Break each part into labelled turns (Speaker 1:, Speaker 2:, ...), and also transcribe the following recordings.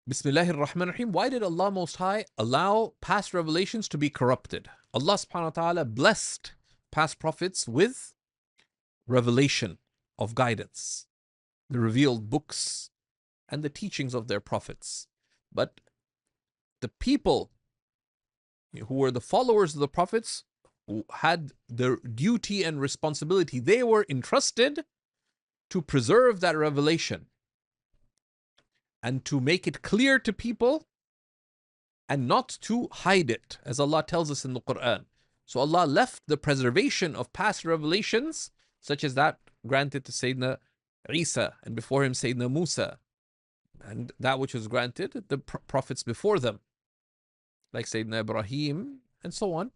Speaker 1: Bismillahir Rahmanir Rahim. Why did Allah Most High allow past revelations to be corrupted? Allah subhanahu wa ta'ala blessed past prophets with revelation of guidance, the revealed books, and the teachings of their prophets. But the people who were the followers of the prophets, who had the duty and responsibility, they were entrusted to preserve that revelation and to make it clear to people and not to hide it, as Allah tells us in the Quran. So Allah left the preservation of past revelations, such as that granted to Sayyidina Isa, and before him Sayyidina Musa, and that which was granted the prophets before them, like Sayyidina Ibrahim, and so on.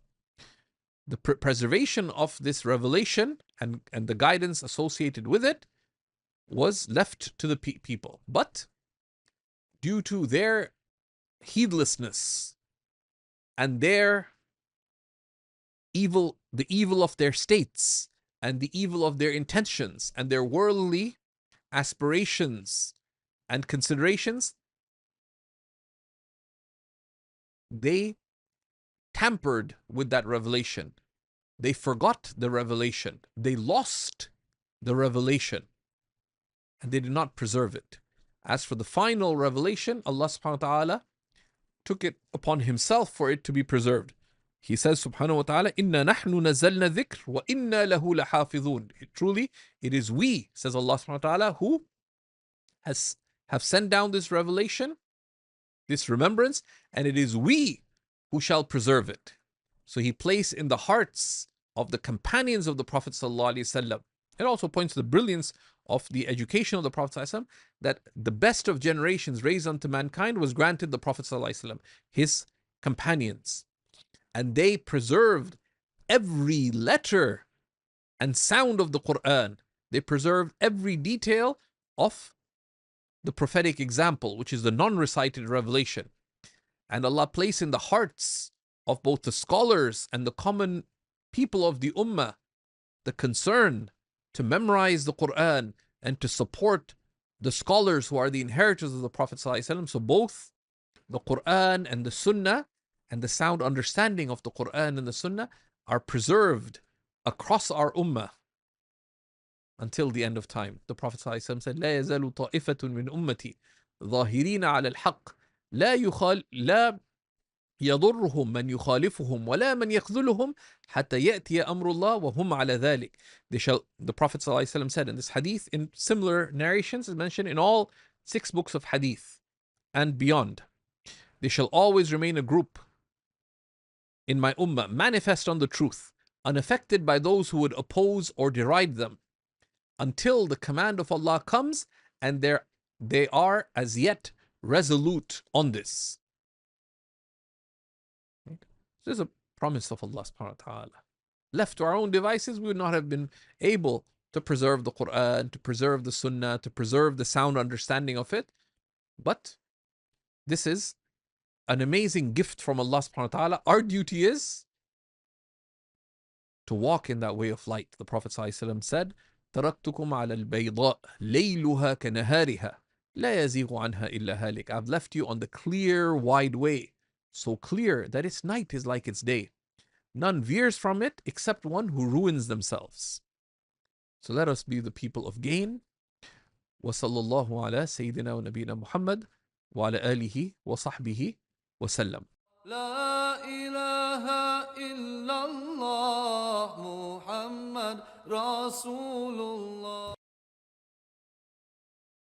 Speaker 1: The preservation of this revelation and the guidance associated with it was left to the people. But due to their heedlessness and their evil, the evil of their states and the evil of their intentions and their worldly aspirations and considerations, they tampered with that revelation. They forgot the revelation. They lost the revelation, and they did not preserve it. As for the final revelation, Allah subhanahu wa ta'ala took it upon himself for it to be preserved. He says subhanahu wa ta'ala, Inna nahnu nazzalna dhikr wa inna lahu lahafidhun. Truly, it is we, says Allah subhanahu wa ta'ala, who have sent down this revelation, this remembrance, and it is we who shall preserve it. So he placed in the hearts of the companions of the Prophet sallallahu alaihi wasallam. It also points to the brilliance of the education of the Prophet sallallahu alaihi wasallam, that the best of generations raised unto mankind was granted the Prophet sallallahu alaihi wasallam, his companions. And they preserved every letter and sound of the Quran. They preserved every detail of the prophetic example, which is the non-recited revelation. And Allah placed in the hearts of both the scholars and the common people of the ummah the concern to memorize the Quran and to support the scholars who are the inheritors of the Prophet ﷺ. So both the Quran and the Sunnah and the sound understanding of the Quran and the Sunnah are preserved across our ummah until the end of time. The Prophet ﷺ said, لا يزال طائفة من أمتي ظاهرين على الحق لا يضرهم من يخالفهم ولا من يخذلهم حتى يأتي أمر الله وهم على ذلك. The Prophet ﷺ said in this hadith, in similar narrations is mentioned in all 6 books of hadith and beyond, they shall always remain a group in my ummah, manifest on the truth, unaffected by those who would oppose or deride them, until the command of Allah comes and they are as yet resolute on this. This is a promise of Allah subhanahu wa ta'ala. Left to our own devices, we would not have been able to preserve the Quran, to preserve the Sunnah, to preserve the sound understanding of it. But this is an amazing gift from Allah subhanahu wa ta'ala. Our duty is to walk in that way of light. The Prophet ﷺ said, تَرَكْتُكُمْ عَلَى الْبَيْضَاءِ لَيْلُهَا كَنَهَارِهَا لَا يَزِيغُ عَنْهَا إِلَّا هَالِكَ. I've left you on the clear, wide way, so clear that its night is like its day. None veers from it except one who ruins themselves. So let us be the people of gain. وصلى الله على سيدنا ونبينا محمد وعلى آله وصحبه وسلم.
Speaker 2: لا إله إلا الله محمد رسول الله.